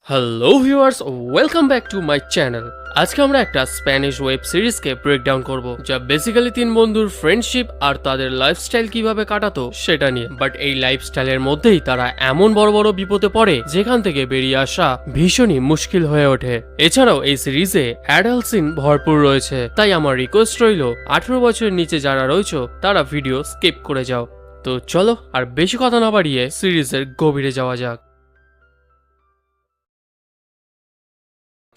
Hello viewers, welcome back to my channel. আজকে আমরা একটা স্প্যানিশ ওয়েব সিরিজকে ব্রেকডাউন করব, যা বেসিক্যালি তিন বন্ধুর ফ্রেন্ডশিপ আর তাদের লাইফস্টাইল কিভাবে কাটাতো সেটা নিয়ে। বাট এই লাইফস্টাইলের মধ্যেই তারা এমন বড় বড় বিপদে পড়ে যেখান থেকে বেরিয়ে আসা ভীষণই মুশকিল হয়ে ওঠে। এছাড়াও এই সিরিজে অ্যাডাল্ট সিন ভরপুর রয়েছে, তাই আমার রিকোয়েস্ট রইল 18 বছরের নিচে যারা রয়েছে তারা ভিডিও স্কিপ করে যাও। তো চলো আর বেশি কথা না বাড়িয়ে সিরিজের গভীরে যাওয়া যাক।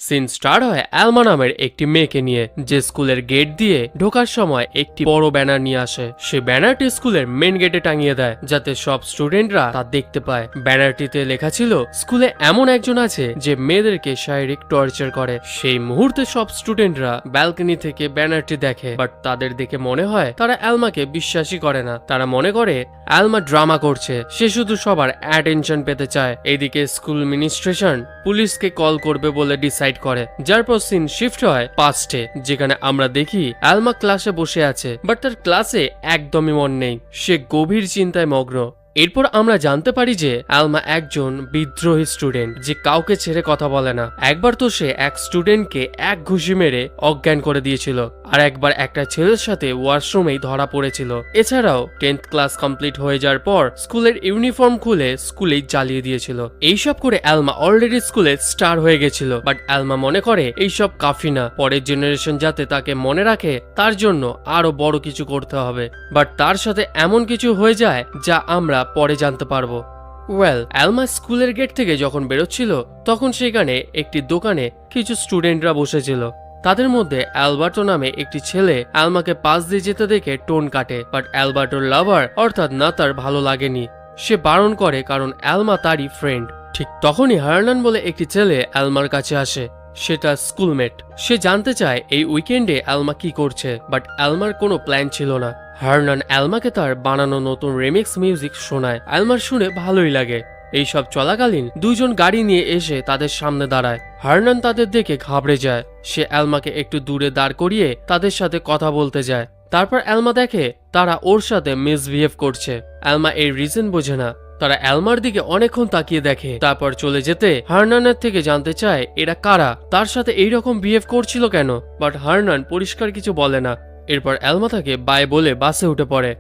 সিন স্টার্ট হয় অ্যালমা নামের একটি মেয়েকে নিয়ে, যে স্কুলের গেট দিয়ে ঢোকার সময় একটি বড় ব্যানার নিয়ে আসে। সে ব্যানারটি স্কুলের মেন গেটে টাঙিয়ে দেয় যাতে সব স্টুডেন্টরা তা দেখতে পায়। ব্যানারটিতে লেখা ছিল, স্কুলে এমন একজন আছে যে মেয়েদেরকে শারীরিক টর্চার করে। সেই মুহূর্তে সব স্টুডেন্টরা ব্যালকনি থেকে ব্যানারটি দেখে, বাট তাদের দেখে মনে হয় তারা অ্যালমাকে বিশ্বাসই করে না। তারা মনে করে অ্যালমা ড্রামা করছে, সে শুধু সবার অ্যাটেনশন পেতে চায়। এইদিকে স্কুল অ্যাডমিনিস্ট্রেশন পুলিশকে কল করবে বলে ডিসাইড করে, যার পর সিন শিফট হয় পাস্টে, যেখানে আমরা দেখি অ্যালমা ক্লাসে বসে আছে, বাট তার ক্লাসে একদমই মন নেই। সে গভীর চিন্তায় মগ্ন। এরপর আমরা জানতে পারি যে অ্যালমা একজন বিদ্রোহী স্টুডেন্ট যে কাউকে ছেড়ে কথা বলে না। একবার তো সে এক স্টুডেন্টকে এক ঘুষি মেরে অজ্ঞান করে দিয়েছিল, আর একবার একটা ছেলের সাথে ওয়াশরুমেই ধরা পড়েছিল। এছাড়াও 10th ক্লাস কমপ্লিট হয়ে যাওয়ার পর স্কুলের ইউনিফর্ম খুলে স্কুলেই জ্বালিয়ে দিয়েছিল। এইসব করে অ্যালমা অলরেডি স্কুলে স্টার হয়ে গেছিল, বাট অ্যালমা মনে করে এইসব কাফি না, পরের জেনারেশন যাতে তাকে মনে রাখে তার জন্য আরো বড় কিছু করতে হবে। বাট তার সাথে এমন কিছু হয়ে যায় যা আমরা পরে জানতে পারবো। অ্যালমা স্কুলের গেট থেকে যখন বেরোচ্ছিল তখন সেখানে একটি দোকানে কিছু স্টুডেন্টরা বসেছিল। তাদের মধ্যে অ্যালবার্টো নামে একটি ছেলে অ্যালমাকে পাশ দিয়ে যেতে দেখে টোন কাটে, বাট অ্যালবার্টোর লাভার অর্থাৎ না তার ভালো লাগেনি। সে বারণ করে কারণ অ্যালমা তারই ফ্রেন্ড। ঠিক তখনই হার্নান বলে একটি ছেলে অ্যালমার কাছে আসে। সেটা স্কুলমেট। সে জানতে চায় এই উইকেন্ডে অ্যালমা কি করছে, বাট অ্যালমার কোনো প্ল্যান ছিল না। হার্নান অ্যালমাকে তার বানানো নতুন রিমিক্স মিউজিক শোনায়। অ্যালমার শুনে ভালোই লাগে। এইসব চলাকালীন দুইজন গাড়ি নিয়ে এসে তাদের সামনে দাঁড়ায়। হার্নান তাদের দেখে ঘাবড়ে যায়। সে অ্যালমাকে একটু দূরে দাঁড় করিয়ে তাদের সাথে কথা বলতে যায়। তারপর অ্যালমা দেখে তারা ওর সাথে মিসবিহেভ করছে। অ্যালমা এই রিজন বোঝে না। তারা অ্যালমার দিকে অনেকক্ষণ তাকিয়ে দেখে, তারপর চলে যেতে হার্নানের থেকে জানতে চায় এরা কারা, তার সাথে এইরকম বিহেভ করছিল কেন, বাট হার্নান পরিষ্কার কিছু বলে না। এরপর অ্যালমা তাকে বাই বলে বাসে উঠে পড়ে।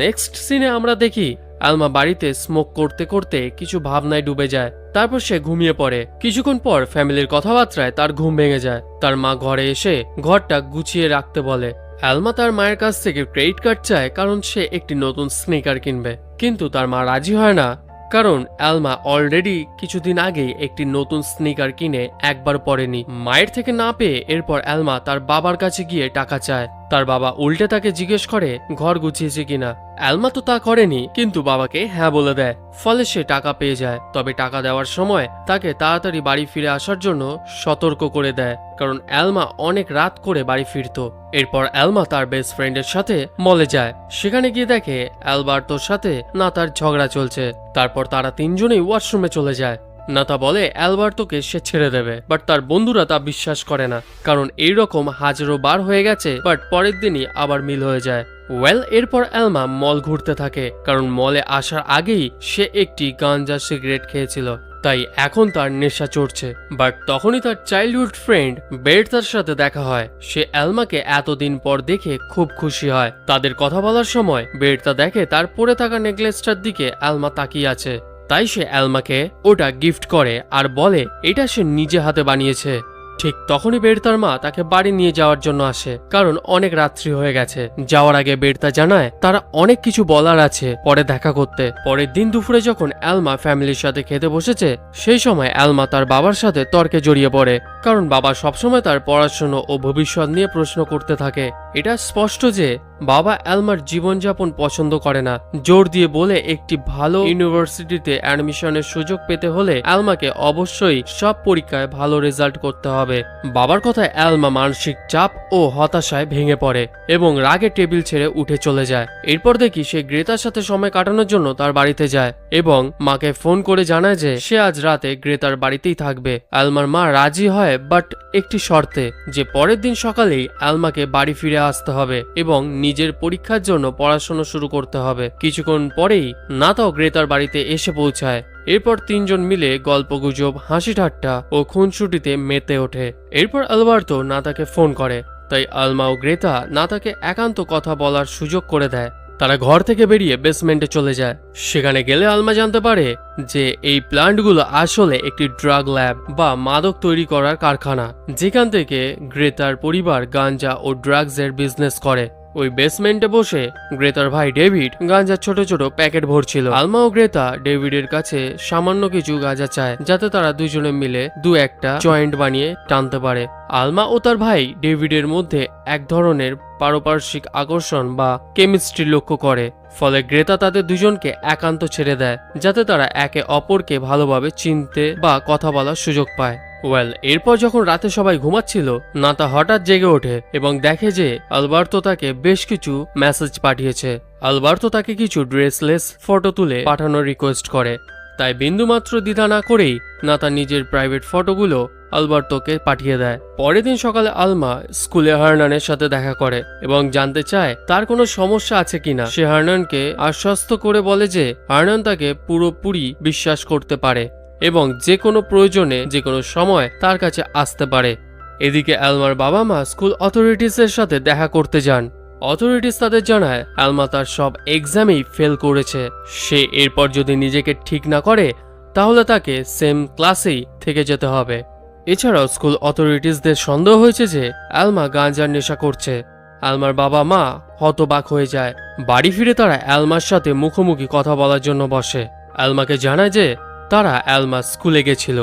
নেক্সট সিনে আমরা দেখি অ্যালমা বাড়িতে স্মোক করতে করতে কিছু ভাবনায় ডুবে যায়। তারপর সে ঘুমিয়ে পড়ে। কিছুক্ষণ পর ফ্যামিলির কথাবার্তায় তার ঘুম ভেঙে যায়। তার মা ঘরে এসে ঘরটা গুছিয়ে রাখতে বলে। অ্যালমা তার মায়ের কাছ থেকে ক্রেডিট কার্ড চায় কারণ সে একটি নতুন স্নিকার কিনবে, কিন্তু তার মা রাজি হয় না কারণ অ্যালমা অলরেডি কিছুদিন আগেই একটি নতুন স্নিকার কিনে একবার পরেনি। মায়ের থেকে না পেয়ে এরপর অ্যালমা তার বাবার কাছে গিয়ে টাকা চায়। তার বাবা উল্টে তাকে জিজ্ঞেস করে ঘর গুছিয়েছে কিনা। অ্যালমা তো তা করেনি, কিন্তু বাবাকে হ্যাঁ বলে দেয়। ফলে সে টাকা পেয়ে যায়। তবে টাকা দেওয়ার সময় তাকে তাড়াতাড়ি বাড়ি ফিরে আসার জন্য সতর্ক করে দেয়, কারণ অ্যালমা অনেক রাত করে বাড়ি ফিরত। এরপর অ্যালমা তার বেস্ট ফ্রেন্ডের সাথে মলে যায়। সেখানে গিয়ে দেখে অ্যালবার্টোর সাথে না তার ঝগড়া চলছে। তারপর তারা তিনজনেই ওয়াশরুমে চলে যায়। নাতা বলে অ্যালবার্টোকে সে ছেড়ে দেবে, বাট তার বন্ধুরা তা বিশ্বাস করে না, কারণ এইরকম হাজারো বার হয়ে গেছে। বাট পরের দিনই আবার মিল হয়ে যায়। এরপর অ্যালমা মল ঘুরতে থাকে, কারণ মলে আসার আগেই সে একটি গাঞ্জা সিগারেট খেয়েছিল, তাই এখন তার নেশা চড়ছে। বাট তখনই তার চাইল্ডহুড ফ্রেন্ড বের্তার সাথে দেখা হয়। সে অ্যালমাকে এতদিন পর দেখে খুব খুশি হয়। তাদের কথা বলার সময় বের্তা দেখে তার পরে থাকা নেকলেসটার দিকে অ্যালমা তাকিয়ে আছে, তাই সে অ্যালমাকে ওটা গিফট করে আর বলে এটা সে নিজে হাতে বানিয়েছে। ঠিক তখনই বের্তার মা তাকে বাড়ি নিয়ে যাওয়ার জন্য আসে, কারণ অনেক রাত্রি হয়ে গেছে। যাওয়ার আগে বের্তা জানায় তারা অনেক কিছু বলার আছে পরে দেখা করতে। পরের দিন দুপুরে যখন অ্যালমা ফ্যামিলির সাথে খেতে বসেছে, সেই সময় অ্যালমা তার বাবার সাথে তর্কে জড়িয়ে পড়ে, কারণ বাবা সবসময় তার পড়াশোনা ও ভবিষ্যৎ নিয়ে প্রশ্ন করতে থাকে। এটা স্পষ্ট যে বাবা অ্যালমার জীবনযাপন পছন্দ করে না। জোর দিয়ে বলে একটি ভালো ইউনিভার্সিটিতে অ্যাডমিশনের সুযোগ পেতে হলে অ্যালমাকে অবশ্যই সব পরীক্ষায় ভালো রেজাল্ট করতে হবে। বাবার কথায় অ্যালমা মানসিক চাপ ও হতাশায় ভেঙে পড়ে এবং রাগে টেবিল ছেড়ে উঠে চলে যায়। এরপর দেখি সে গ্রেতার সাথে সময় কাটানোর জন্য তার বাড়িতে যায় এবং মাকে ফোন করে জানায় যে সে আজ রাতে গ্রেতার বাড়িতেই থাকবে। অ্যালমার মা রাজি হয়, বাট একটি শর্তে, যে পরের দিন সকালেই অ্যালমাকে বাড়ি ফিরে আসতে হবে এবং নিজের পরীক্ষার জন্য পড়াশোনা শুরু করতে হবে। কিছুক্ষণ পরেই নাতাও গ্রেতার বাড়িতে এসে পৌঁছায় এরপর তিনজন মিলে গল্পগুজব, হাসি ঠাট্টা ও খুনসুটিতে মেতে ওঠে। এরপর আলবার্তো নাতাকে ফোন করে, তাই আলমা ও গ্রেতা নাতাকে একান্ত কথা বলার সুযোগ করে দেয়। তারা ঘর থেকে বেরিয়ে বেসমেন্টে চলে যায়। সেখানে গেলে আলমা জানতে পারে যে এই প্ল্যান্টগুলো আসলে একটি ড্রাগ ল্যাব বা মাদক তৈরি করার কারখানা, যেখান থেকে গ্রেতার পরিবার গাঞ্জা ও ড্রাগসের বিজনেস করে। ওই বেসমেন্টে বসে গ্রেতার ভাই ডেভিড গাঁজার ছোট ছোট প্যাকেট ভরছিল। আলমা ও গ্রেতা ডেভিডের কাছে সামান্য কিছু গাঁজা চায়, যাতে তারা দুজনে মিলে একটা জয়েন্ট বানিয়ে টানতে পারে। আলমা ও তার ভাই ডেভিডের মধ্যে এক ধরনের পারপার্শ্বিক আকর্ষণ বা কেমিস্ট্রি লক্ষ্য করে, ফলে গ্রেতা তাদের দুজনকে একান্ত ছেড়ে দেয়, যাতে তারা একে অপরকে ভালোভাবে চিনতে বা কথা বলার সুযোগ পায়। এরপর যখন রাতে সবাই ঘুমাচ্ছিল, নাতা হঠাৎ জেগে ওঠে এবং দেখে যে আলবার্তো তাকে বেশ কিছু মেসেজ পাঠিয়েছে। আলবার্তো তাকে কিছু ড্রেসলেস ফটো তুলে পাঠানোর রিকোয়েস্ট করে, তাই বিন্দুমাত্র দ্বিধা না করেই নাতা নিজের প্রাইভেট ফটোগুলো আলবার্তোকে পাঠিয়ে দেয়। পরের দিন সকালে আলমা স্কুলে হার্নানের সাথে দেখা করে এবং জানতে চায় তার কোনো সমস্যা আছে কিনা। সে হার্নানকে আশ্বস্ত করে বলে যে হার্নান তাকে পুরোপুরি বিশ্বাস করতে পারে এবং যে কোনো প্রয়োজনে যে কোনো সময় তার কাছে আসতে পারে। এদিকে আলমার বাবা মা স্কুল অথরিটিসের সাথে দেখা করতে যান। অথরিটিস তাদের জানায় আলমা তার সব এক্সামেই ফেল করেছে। সে এরপর যদি নিজেকে ঠিক না করে তাহলে তাকে সেম ক্লাসেই থেকে যেতে হবে। এছাড়াও স্কুল অথরিটিসদের সন্দেহ হয়েছে যে আলমা গাঁজার নেশা করছে। আলমার বাবা মা হতবাক হয়ে যায়। বাড়ি ফিরে তারা আলমার সাথে মুখোমুখি কথা বলার জন্য বসে। আলমাকে জানায় যে তারা আলমা স্কুলে গেছিল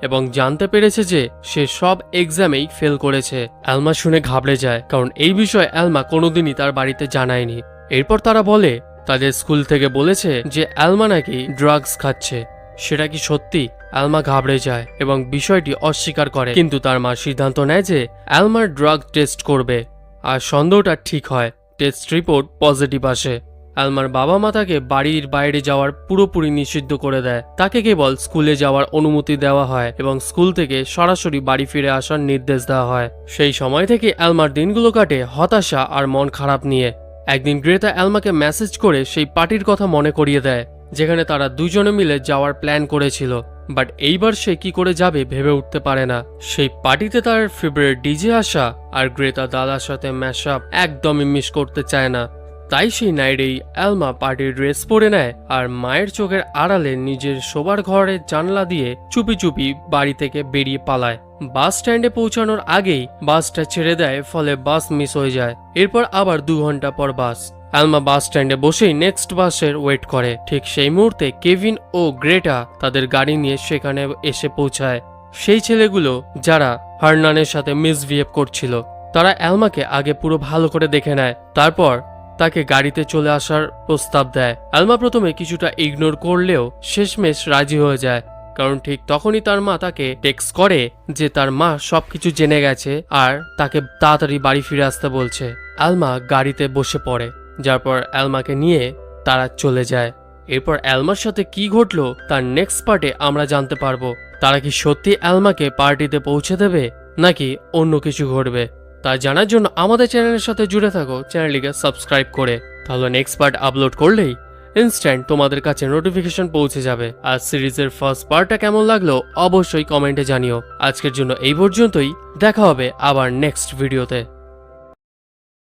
এবং জানতে পেরেছে যে সে সব এক্সামেই ফেল করেছে। আলমা শুনে ঘাবড়ে যায়, কারণ এই বিষয়ে আলমা কোনোদিনই তার বাড়িতে জানায়নি। এরপর তারা বলে তাদের স্কুল থেকে বলেছে যে আলমা নাকি ড্রাগস খাচ্ছে। সেটা কি সত্যি? আলমা ঘাবড়ে যায় এবং বিষয়টি অস্বীকার করে, কিন্তু তার মা সিদ্ধান্ত নেয় যে আলমার ড্রাগ টেস্ট করবে। আর সন্দেহটা ঠিক হয়, টেস্ট রিপোর্ট পজিটিভ আসে। আলমার বাবা মা তাকে বাড়ির বাইরে যাওয়ার পুরোপুরি নিষিদ্ধ করে দেয়। তাকে কেবল স্কুলে যাওয়ার অনুমতি দেওয়া হয় এবং স্কুল থেকে সরাসরি বাড়ি ফিরে আসার নির্দেশ দেওয়া হয়। সেই সময় থেকে আলমার দিনগুলো কাটে হতাশা আর মন খারাপ নিয়ে। একদিন গ্রেতা আলমাকে মেসেজ করে সেই পার্টির কথা মনে করিয়ে দেয়, যেখানে তারা দুজনে মিলে যাওয়ার প্ল্যান করেছিল। বাট এইবার সে কি করে যাবে ভেবে উঠতে পারে না। সেই পার্টিতে তার ফেভারিট ডিজে আসা, আর গ্রেতা দাদার সাথে ম্যাশআপ একদমই মিস করতে চায় না। তাই সেই নাইটেই আলমা পার্টির ড্রেস পরে নেয় আর মায়ের চোখের আড়ালে নিজের শোবার ঘরের জানলা দিয়ে চুপি চুপি বাড়ি থেকে বেরিয়ে পালায়। বাস স্ট্যান্ডে পৌঁছানোর আগেই বাসটা ছেড়ে দেয়, ফলে বাস মিস হয়ে যায়। এরপর আবার 2 ঘন্টা পর বাস। আলমা বাস স্ট্যান্ডে বসেই নেক্সট বাসের ওয়েট করে। ঠিক সেই মুহূর্তে কেভিন ও গ্রেটা তাদের গাড়ি নিয়ে সেখানে এসে পৌঁছায়। সেই ছেলেগুলো যারা হার্নানের সাথে মিসবিহেভ করছিল, তারা আলমাকে আগে পুরো ভালো করে দেখে নেয়, তারপর তাকে গাড়িতে চলে আসার প্রস্তাব দেয়। আলমা প্রথমে কিছুটা ইগনোর করলেও শেষমেশ রাজি হয়ে যায়, কারণ ঠিক তখনই তার মা তাকে টেক্সট করে যে তার মা সবকিছু জেনে গেছে আর তাকে তাড়াতাড়ি বাড়ি ফিরে আসতে বলছে। আলমা গাড়িতে বসে পড়ে, যার পর আলমাকে নিয়ে তারা চলে যায়। এরপর আলমার সাথে কি ঘটলো তার নেক্সট পার্টে আমরা জানতে পারবো। তারা কি সত্যি আলমাকে পার্টিতে পৌঁছে দেবে নাকি অন্য কিছু ঘটবে, তা জানার জন্য আমাদের চ্যানেলের সাথে জুড়ে থাকো, চ্যানেলটিকে সাবস্ক্রাইব করে। তাহলে নেক্সট পার্ট আপলোড করলেই ইনস্ট্যান্ট তোমাদের কাছে নোটিফিকেশন পৌঁছে যাবে। আর সিরিজের ফার্স্ট পার্টটা কেমন লাগলো অবশ্যই কমেন্টে জানিও। আজকের জন্য এই পর্যন্তই, দেখা হবে আবার নেক্সট ভিডিওতে।